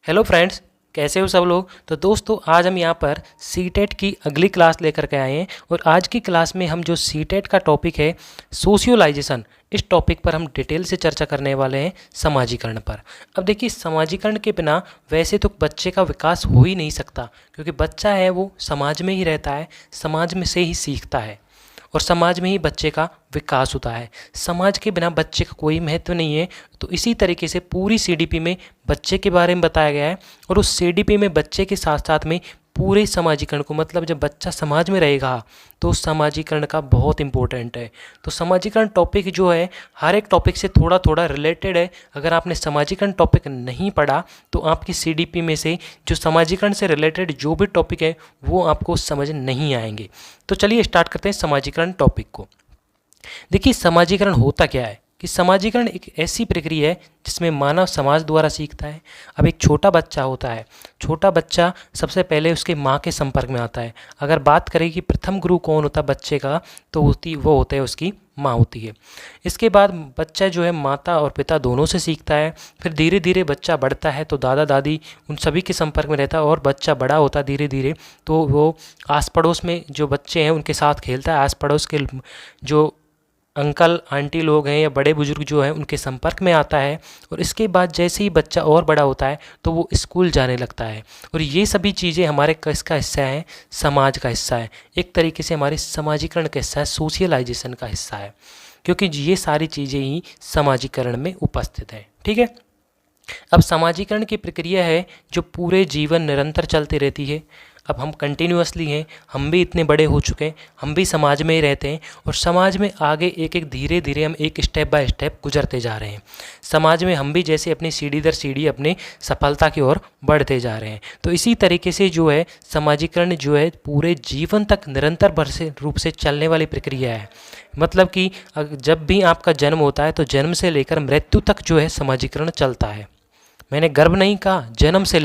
Hello friends, कैसे हो सब लोग। तो दोस्तों आज हम यहाँ पर सीटेट की अगली क्लास लेकर के आए हैं और आज की क्लास में हम जो सीटेट का टॉपिक है सोशियोलाइजेशन, इस टॉपिक पर हम डिटेल से चर्चा करने वाले हैं समाजीकरण पर। अब देखिए, समाजीकरण के बिना वैसे तो बच्चे का विकास हो ही नहीं सकता, क्योंकि बच्चा है वो समाज में ही रहता है, समाज में से ही सीखता है और समाज में ही बच्चे का विकास होता है। समाज के बिना बच्चे का कोई महत्व नहीं है। तो इसी तरीके से पूरी सीडीपी में बच्चे के बारे में बताया गया है और उस सीडीपी में बच्चे के साथ साथ में पूरे समाजीकरण को, मतलब जब बच्चा समाज में रहेगा तो समाजीकरण का बहुत इंपॉर्टेंट है। तो समाजीकरण टॉपिक जो है हर एक टॉपिक से थोड़ा थोड़ा रिलेटेड है। अगर आपने समाजीकरण टॉपिक नहीं पढ़ा तो आपकी सीडीपी में से जो समाजीकरण से रिलेटेड जो भी टॉपिक है वो आपको समझ नहीं आएंगे। तो चलिए स्टार्ट करते हैं समाजीकरण टॉपिक को। देखिए, समाजीकरण होता क्या है कि समाजीकरण एक ऐसी प्रक्रिया है जिसमें मानव समाज द्वारा सीखता है। अब एक छोटा बच्चा होता है, छोटा बच्चा सबसे पहले उसके माँ के संपर्क में आता है। अगर बात करें कि प्रथम गुरु कौन होता है बच्चे का, तो वो होता है उसकी माँ होती है। इसके बाद बच्चा जो है माता और पिता दोनों से सीखता है। फिर धीरे धीरे बच्चा बढ़ता है तो दादा दादी उन सभी के संपर्क में रहता है और बच्चा बड़ा होता है धीरे धीरे, तो वो आस पड़ोस में जो बच्चे हैं उनके साथ खेलता है। आस पड़ोस के जो अंकल आंटी लोग हैं या बड़े बुजुर्ग जो हैं उनके संपर्क में आता है। और इसके बाद जैसे ही बच्चा और बड़ा होता है तो वो स्कूल जाने लगता है। और ये सभी चीज़ें हमारे किसका हिस्सा है? समाज का हिस्सा है। एक तरीके से हमारे समाजीकरण का हिस्सा है, सोशलाइजेशन का हिस्सा है, क्योंकि ये सारी चीज़ें ही समाजीकरण में उपस्थित हैं। ठीक है। अब समाजीकरण की प्रक्रिया है जो पूरे जीवन निरंतर चलती रहती है। अब हम कंटिन्यूअसली हैं, हम भी इतने बड़े हो चुके हैं, हम भी समाज में ही रहते हैं और समाज में आगे एक एक धीरे धीरे हम एक स्टेप बाय स्टेप गुजरते जा रहे हैं। समाज में हम भी जैसे अपनी सीढ़ी दर सीढ़ी अपने सफलता की ओर बढ़ते जा रहे हैं। तो इसी तरीके से जो है समाजीकरण जो है पूरे जीवन तक निरंतर रूप से चलने वाली प्रक्रिया है। मतलब कि जब भी आपका जन्म होता है तो जन्म से लेकर मृत्यु तक जो है समाजीकरण चलता है। मैंने गर्भ नहीं कहा, जन्म से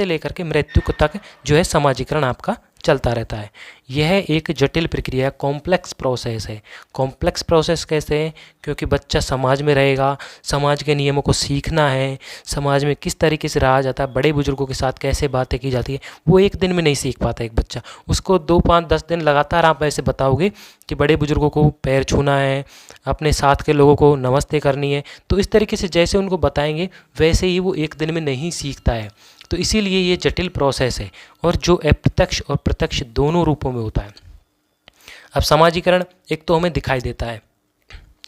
लेकर के मृत्यु तक जो है समाजीकरण आपका चलता रहता है। यह एक जटिल प्रक्रिया, कॉम्प्लेक्स प्रोसेस है। कॉम्प्लेक्स प्रोसेस कैसे है? क्योंकि बच्चा समाज में रहेगा, समाज के नियमों को सीखना है, समाज में किस तरीके से रहा जाता है, बड़े बुजुर्गों के साथ कैसे बातें की जाती है, वो एक दिन में नहीं सीख पाता एक बच्चा। उसको 2, 5, 10 दिन लगातार आप ऐसे बताओगे कि बड़े बुजुर्गों को पैर छूना है, अपने साथ के लोगों को नमस्ते करनी है, तो इस तरीके से जैसे उनको बताएंगे वैसे ही वो एक दिन में नहीं सीखता है। तो इसीलिए ये जटिल प्रोसेस है और जो अप्रत्यक्ष और प्रत्यक्ष दोनों रूपों में होता है। अब समाजीकरण एक तो हमें दिखाई देता है,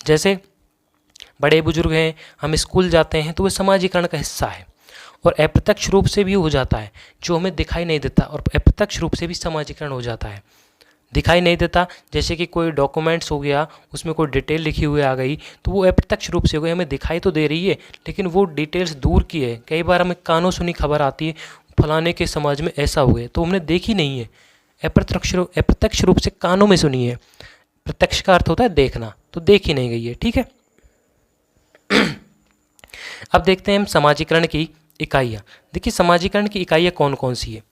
जैसे बड़े बुजुर्ग हैं, हम स्कूल जाते हैं तो वो समाजीकरण का हिस्सा है। और अप्रत्यक्ष रूप से भी हो जाता है, जो हमें दिखाई नहीं देता, और अप्रत्यक्ष रूप से भी समाजीकरण हो जाता है। दिखाई नहीं देता जैसे कि कोई डॉक्यूमेंट्स हो गया, उसमें कोई डिटेल लिखी हुई आ गई तो वो अप्रत्यक्ष रूप से हो गई, हमें दिखाई तो दे रही है लेकिन वो डिटेल्स दूर की है। कई बार हमें कानों सुनी खबर आती है फलाने के समाज में ऐसा हुआ है, तो हमने देखी नहीं है, अप्रत्यक्ष रूप से कानों में सुनी है। प्रत्यक्ष का अर्थ होता है देखना, तो देखी नहीं गई है। ठीक है। अब देखते हैं हम समाजीकरण की इकाइयाँ। देखिए, समाजीकरण की इकाइयाँ कौन कौन सी है।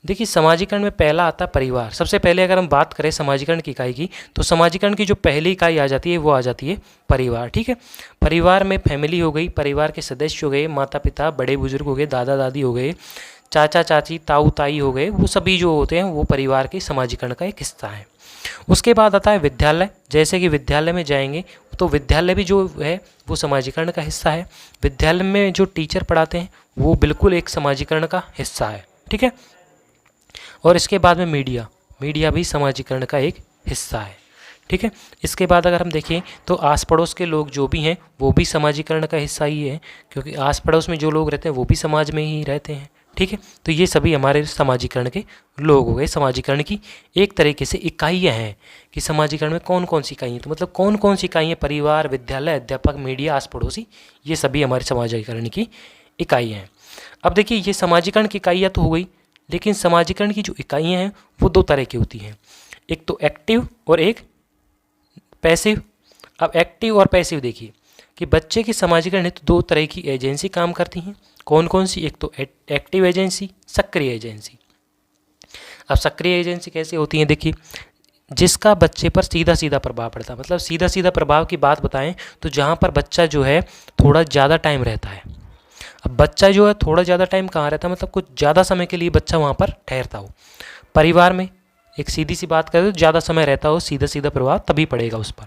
देखिए, समाजीकरण में पहला आता है परिवार। सबसे पहले अगर हम बात करें समाजीकरण की इकाई की, तो समाजीकरण की जो पहली इकाई आ जाती है वो आ जाती है परिवार। ठीक है। परिवार में फैमिली हो गई, परिवार के सदस्य हो गए, माता पिता, बड़े बुजुर्ग हो गए, दादा दादी हो गए, चाचा चाची, ताऊ ताई हो गए, वो सभी जो होते हैं वो परिवार के समाजीकरण का एक हिस्सा है। उसके बाद आता है विद्यालय। जैसे कि विद्यालय में जाएंगे तो विद्यालय भी जो है वो समाजीकरण का हिस्सा है। विद्यालय में जो टीचर पढ़ाते हैं वो बिल्कुल एक समाजीकरण का हिस्सा है। ठीक है। और इसके बाद में मीडिया भी समाजीकरण का एक हिस्सा है। ठीक है। इसके बाद अगर हम देखें तो आस पड़ोस के लोग जो भी हैं वो भी समाजीकरण का हिस्सा ही है, क्योंकि आस पड़ोस में जो लोग रहते हैं वो भी समाज में ही रहते हैं। ठीक है। तो ये सभी हमारे समाजीकरण के लोग हो गए। समाजीकरण की एक तरीके से इकाइयाँ हैं कि समाजीकरण में कौन कौन सी इकाइयाँ, तो मतलब कौन कौन सी इकाइयाँ, परिवार, विद्यालय, अध्यापक, मीडिया, आस पड़ोसी, ये सभी हमारे समाजीकरण की इकाइयाँ हैं। अब देखिए, ये समाजीकरण की इकाइयाँ तो हो गई, लेकिन समाजीकरण की जो इकाइयाँ हैं वो 2 तरह की होती हैं, एक तो एक्टिव और एक पैसिव। अब एक्टिव और पैसिव देखिए कि बच्चे के समाजीकरण हेतु 2 तरह की एजेंसी काम करती हैं। कौन कौन सी? एक तो एक्टिव एजेंसी, सक्रिय एजेंसी। अब सक्रिय एजेंसी कैसे होती हैं? देखिए, जिसका बच्चे पर सीधा सीधा प्रभाव पड़ता है। मतलब सीधा सीधा प्रभाव की बात बताएं तो जहाँ पर बच्चा जो है थोड़ा ज़्यादा टाइम रहता है। अब बच्चा जो है थोड़ा ज़्यादा टाइम कहाँ रहता है, मतलब कुछ ज़्यादा समय के लिए बच्चा वहाँ पर ठहरता हो। परिवार में एक सीधी सी बात करें तो ज़्यादा समय रहता हो, सीधा सीधा प्रभाव तभी पड़ेगा उस पर।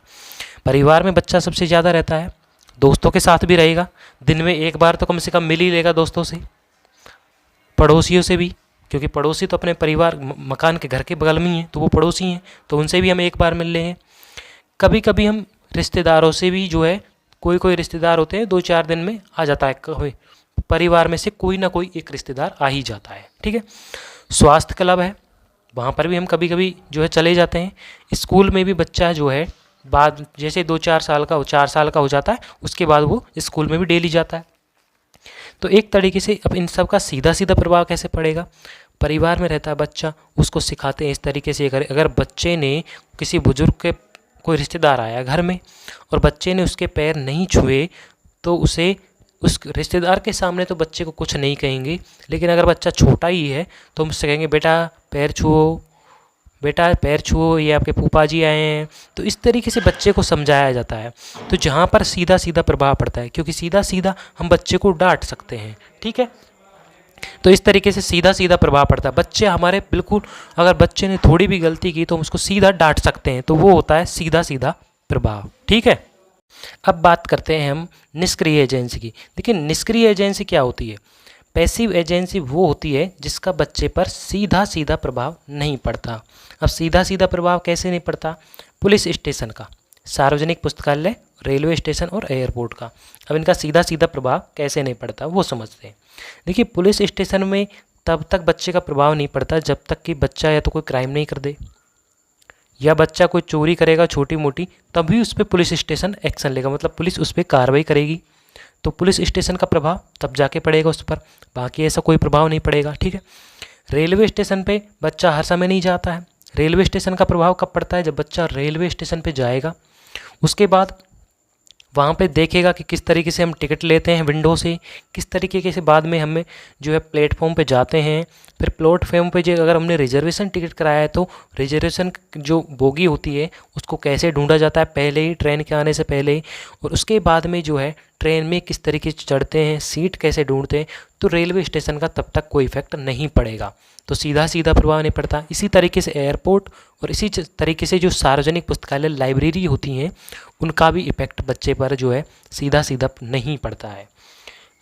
परिवार में बच्चा सबसे ज़्यादा रहता है, दोस्तों के साथ भी रहेगा, दिन में एक बार तो कम से कम मिल ही लेगा दोस्तों से, पड़ोसियों से भी, क्योंकि पड़ोसी तो अपने परिवार मकान के घर के बगल में ही हैं, तो वो पड़ोसी हैं, तो उनसे भी हम एक बार मिल ले हैं। कभी कभी हम रिश्तेदारों से भी जो है, कोई कोई रिश्तेदार होते हैं 2-4 दिन में आ जाता है, कभी परिवार में से कोई ना कोई एक रिश्तेदार आ ही जाता है, ठीक है। स्वास्थ्य क्लब है, वहाँ पर भी हम कभी कभी जो है चले जाते हैं। स्कूल में भी बच्चा जो है बाद जैसे 2-4 साल का 4 साल का हो जाता है, उसके बाद वो स्कूल में भी डेली जाता है। तो एक तरीके से अब इन सब का सीधा सीधा प्रभाव कैसे पड़ेगा, परिवार में रहता है बच्चा, उसको सिखाते हैं इस तरीके से। अगर बच्चे ने किसी बुजुर्ग के, कोई रिश्तेदार आया घर में और बच्चे ने उसके पैर नहीं छुए, तो उसे उस रिश्तेदार के सामने तो बच्चे को कुछ नहीं कहेंगे, लेकिन अगर बच्चा छोटा ही है तो हम उससे कहेंगे बेटा पैर छुओ, बेटा पैर छुओ, ये आपके फूफा जी आए हैं। तो इस तरीके से बच्चे को समझाया जाता है। तो जहाँ पर सीधा सीधा प्रभाव पड़ता है, क्योंकि सीधा सीधा हम बच्चे को डांट सकते हैं, ठीक है। तो इस तरीके से सीधा सीधा प्रभाव पड़ता है। बच्चे हमारे बिल्कुल, अगर बच्चे ने थोड़ी भी गलती की तो हम उसको सीधा डांट सकते हैं, तो वो होता है सीधा सीधा प्रभाव, ठीक है। अब बात करते हैं हम निष्क्रिय एजेंसी की। देखिए निष्क्रिय एजेंसी क्या होती है, पैसिव एजेंसी वो होती है जिसका बच्चे पर सीधा सीधा प्रभाव नहीं पड़ता। अब सीधा सीधा प्रभाव कैसे नहीं पड़ता, पुलिस स्टेशन का, सार्वजनिक पुस्तकालय, रेलवे स्टेशन और एयरपोर्ट का। अब इनका सीधा सीधा प्रभाव कैसे नहीं पड़ता वो समझते हैं। देखिए पुलिस स्टेशन में तब तक बच्चे का प्रभाव नहीं पड़ता जब तक कि बच्चा या तो कोई क्राइम नहीं कर दे, या बच्चा कोई चोरी करेगा छोटी मोटी, तभी उस पर पुलिस स्टेशन एक्शन लेगा, मतलब पुलिस उस पर कार्रवाई करेगी, तो पुलिस स्टेशन का प्रभाव तब जाके पड़ेगा उस पर, बाकी ऐसा कोई प्रभाव नहीं पड़ेगा, ठीक है। रेलवे स्टेशन पे बच्चा हर समय नहीं जाता है, रेलवे स्टेशन का प्रभाव कब पड़ता है, जब बच्चा रेलवे स्टेशन पे जाएगा, उसके बाद वहाँ पे देखेगा कि किस तरीके से हम टिकट लेते हैं विंडो से, किस तरीके से बाद में हमें जो है प्लेटफॉर्म पे जाते हैं, फिर प्लेटफॉर्म पे जो अगर हमने रिजर्वेशन टिकट कराया है तो रिजर्वेशन जो बोगी होती है उसको कैसे ढूंढा जाता है पहले ही, ट्रेन के आने से पहले ही, और उसके बाद में जो है ट्रेन में किस तरीके से चढ़ते हैं, सीट कैसे ढूंढते हैं, तो रेलवे स्टेशन का तब तक कोई इफेक्ट नहीं पड़ेगा, तो सीधा सीधा प्रभाव नहीं पड़ता। इसी तरीके से एयरपोर्ट और इसी तरीके से जो सार्वजनिक पुस्तकालय लाइब्रेरी होती हैं उनका भी इफेक्ट बच्चे पर जो है सीधा सीधा नहीं पड़ता है।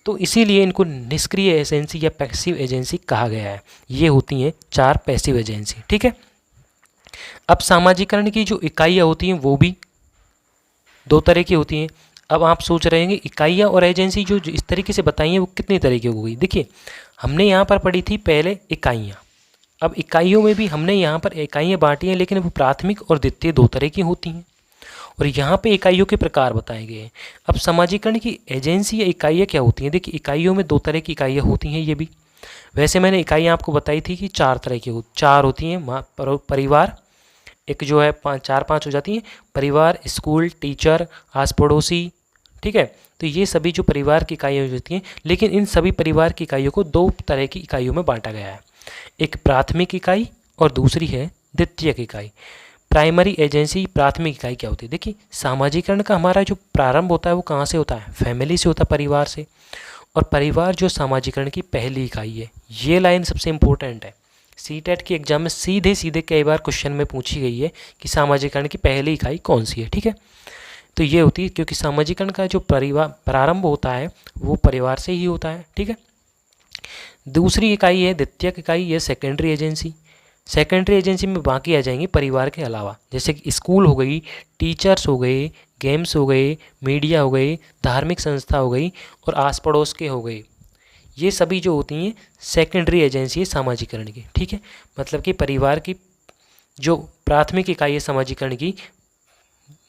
तो इसीलिए इनको निष्क्रिय एजेंसी या पैसिव एजेंसी कहा गया है। ये होती हैं 4 पैसिव एजेंसी, ठीक है। अब सामाजिकरण की जो इकाइयाँ होती हैं वो भी 2 तरह की होती हैं। अब आप सोच रहे हैं कि इकाइयाँ और एजेंसी जो इस तरीके से बताई हैं वो कितनी तरह की हो गई। देखिए हमने यहाँ पर पढ़ी थी पहले इकाइयाँ, अब इकाइयों में भी हमने यहाँ पर इकाइयाँ बांटी हैं, लेकिन वो प्राथमिक और द्वितीय 2 तरह की होती हैं, और यहाँ पे इकाइयों के प्रकार बताए गए हैं। अब समाजीकरण की एजेंसी या इकाइयाँ क्या होती हैं, देखिए इकाइयों में 2 तरह की इकाइयाँ होती हैं। ये भी वैसे मैंने इकाइयाँ आपको बताई थी कि 4 तरह की 4 होती हैं। परिवार एक जो है 4-5 हो जाती हैं, परिवार, स्कूल, टीचर, आस पड़ोसी, ठीक है। तो ये सभी जो परिवार की इकाइयाँ होती हैं, लेकिन इन सभी परिवार की इकाइयों को 2 तरह की इकाइयों में बांटा गया है, एक प्राथमिक इकाई और दूसरी है द्वितीयक इकाई। प्राइमरी एजेंसी, प्राथमिक इकाई क्या होती है, देखिए सामाजिकरण का हमारा जो प्रारंभ होता है वो कहाँ से होता है, फैमिली से होता है, परिवार से, और परिवार जो सामाजिकरण की पहली इकाई है। ये लाइन सबसे इंपॉर्टेंट है, सीटेट के एग्जाम में सीधे सीधे कई बार क्वेश्चन में पूछी गई है कि सामाजिकरण की पहली इकाई कौन सी है, ठीक है। तो ये होती है, क्योंकि सामाजिकरण का जो प्रारंभ होता है वो परिवार से ही होता है, ठीक है। दूसरी इकाई है द्वितीयक इकाई, ये सेकेंडरी एजेंसी। सेकेंडरी एजेंसी में बाकी आ जाएंगी परिवार के अलावा, जैसे कि स्कूल हो गई, टीचर्स हो गए, गेम्स हो गए, मीडिया हो गई, धार्मिक संस्था हो गई और आस पड़ोस के हो गए। ये सभी जो होती हैं सेकेंडरी एजेंसी है सामाजिकरण की, ठीक है। मतलब कि परिवार की जो प्राथमिक इकाई है सामाजिकरण की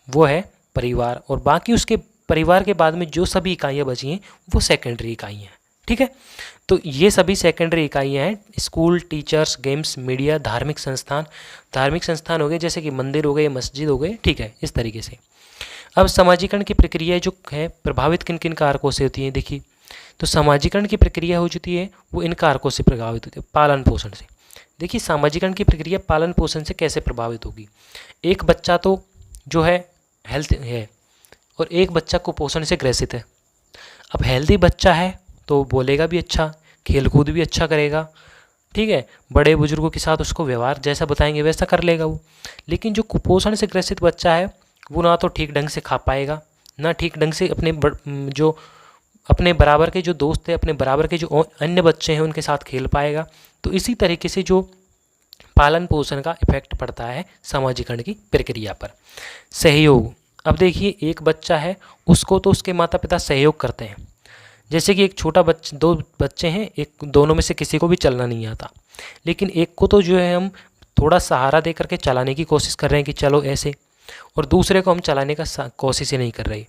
वो है परिवार, और बाकी उसके परिवार के बाद में जो सभी इकाइयाँ बची हैं वो सेकेंडरी इकाइयाँ हैं, ठीक है। तो ये सभी सेकेंडरी इकाइयाँ हैं, स्कूल, टीचर्स, गेम्स, मीडिया, धार्मिक संस्थान हो गए जैसे कि मंदिर हो गए, मस्जिद हो गए, ठीक है, इस तरीके से। अब समाजीकरण की प्रक्रिया जो है प्रभावित किन किन कारकों से होती है, देखिए तो समाजीकरण की प्रक्रिया हो चुकी है वो इन कारकों से प्रभावित होती है, पालन पोषण से। देखिए सामाजीकरण की प्रक्रिया पालन पोषण से कैसे प्रभावित होगी, एक बच्चा तो जो है हेल्थ है और एक बच्चा कुपोषण से ग्रसित है। अब हेल्दी बच्चा है तो बोलेगा भी अच्छा, खेलकूद भी अच्छा करेगा, ठीक है, बड़े बुजुर्गों के साथ उसको व्यवहार जैसा बताएंगे वैसा कर लेगा वो। लेकिन जो कुपोषण से ग्रसित बच्चा है वो ना तो ठीक ढंग से खा पाएगा, ना ठीक ढंग से जो अपने बराबर के जो दोस्त है, अपने बराबर के जो अन्य बच्चे हैं उनके साथ खेल पाएगा। तो इसी तरीके से जो पालन पोषण का इफेक्ट पड़ता है समाजीकरण की प्रक्रिया पर। सहयोग, अब देखिए एक बच्चा है, उसको तो उसके माता पिता सहयोग करते हैं। जैसे कि एक छोटा दो बच्चे हैं, एक दोनों में से किसी को भी चलना नहीं आता, लेकिन एक को तो जो है हम थोड़ा सहारा दे करके चलाने की कोशिश कर रहे हैं कि चलो ऐसे, और दूसरे को हम चलाने का कोशिश ही नहीं कर रहे।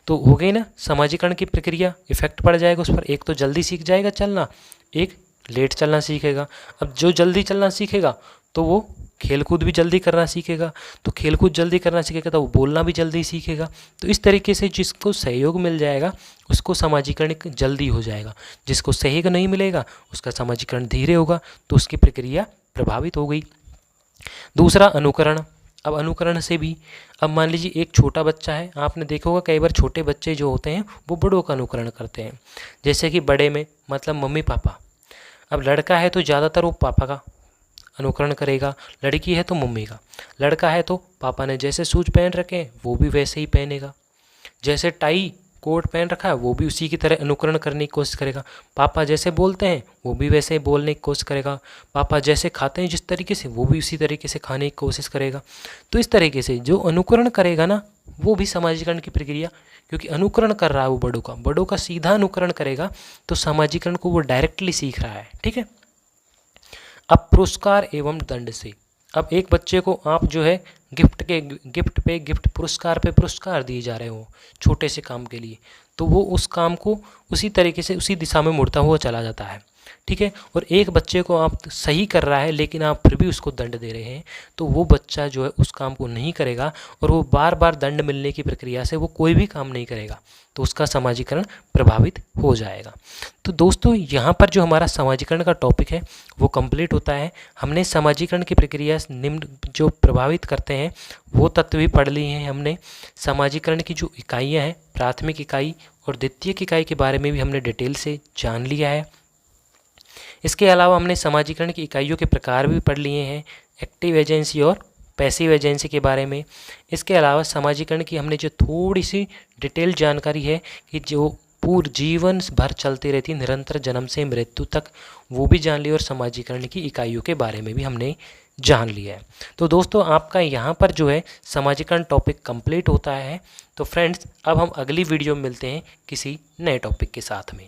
तो हो गई ना समाजीकरण की प्रक्रिया, इफेक्ट पड़ जाएगा उस पर। एक तो जल्दी सीख जाएगा चलना, एक लेट चलना सीखेगा। अब जो जल्दी चलना सीखेगा तो वो खेलकूद भी जल्दी करना सीखेगा, तो खेलकूद जल्दी करना सीखेगा तो वो बोलना भी जल्दी सीखेगा। तो इस तरीके से जिसको सहयोग मिल जाएगा उसको समाजीकरण जल्दी हो जाएगा, जिसको सहयोग नहीं मिलेगा उसका समाजीकरण धीरे होगा, तो उसकी प्रक्रिया प्रभावित हो गई। दूसरा अनुकरण। अब अनुकरण से भी, अब मान लीजिए एक छोटा बच्चा है, आपने देखा होगा कई बार छोटे बच्चे जो होते हैं वो बड़ों का अनुकरण करते हैं। जैसे कि बड़े में मतलब मम्मी पापा, अब लड़का है तो ज़्यादातर वो पापा का अनुकरण करेगा, लड़की है तो मम्मी का। लड़का है तो पापा ने जैसे शूज पहन रखे हैं वो भी वैसे ही पहनेगा, जैसे टाई कोट पहन रखा है वो भी उसी की तरह अनुकरण करने की कोशिश करेगा। पापा जैसे बोलते हैं वो भी वैसे ही बोलने की कोशिश करेगा। पापा जैसे खाते हैं जिस तरीके से वो भी उसी तरीके से खाने की कोशिश करेगा। तो इस तरीके से जो अनुकरण करेगा ना वो भी समाजीकरण की प्रक्रिया, क्योंकि अनुकरण कर रहा है वो बड़ों का सीधा अनुकरण करेगा तो समाजीकरण को वो डायरेक्टली सीख रहा है, ठीक है। अब पुरस्कार एवं दंड से, अब एक बच्चे को आप जो है गिफ्ट पुरस्कार पे पुरस्कार दिए जा रहे हो छोटे से काम के लिए, तो वो उस काम को उसी तरीके से उसी दिशा में मुड़ता हुआ चला जाता है, ठीक है। और एक बच्चे को आप सही कर रहा है लेकिन आप फिर भी उसको दंड दे रहे हैं, तो वो बच्चा जो है उस काम को नहीं करेगा और वो बार बार दंड मिलने की प्रक्रिया से वो कोई भी काम नहीं करेगा, तो उसका समाजीकरण प्रभावित हो जाएगा। तो दोस्तों यहाँ पर जो हमारा समाजीकरण का टॉपिक है वो कंप्लीट होता है। हमने समाजीकरण की प्रक्रिया निम्न जो प्रभावित करते हैं वो तत्व भी पढ़ लिए हैं हमने। समाजीकरण की जो इकाइयाँ हैं, प्राथमिक इकाई और द्वितीयक इकाई के बारे में भी हमने डिटेल से जान लिया है। इसके अलावा हमने समाजीकरण की इकाइयों के प्रकार भी पढ़ लिए हैं, एक्टिव एजेंसी और पैसिव एजेंसी के बारे में। इसके अलावा समाजीकरण की हमने जो थोड़ी सी डिटेल जानकारी है कि जो पूर्ण जीवन भर चलती रहती है निरंतर जन्म से मृत्यु तक, वो भी जान ली और समाजीकरण की इकाइयों के बारे में भी हमने जान लिया है। तो दोस्तों आपका यहाँ पर जो है समाजीकरण टॉपिक कंप्लीट होता है। तो फ्रेंड्स अब हम अगली वीडियो में मिलते हैं किसी नए टॉपिक के साथ में।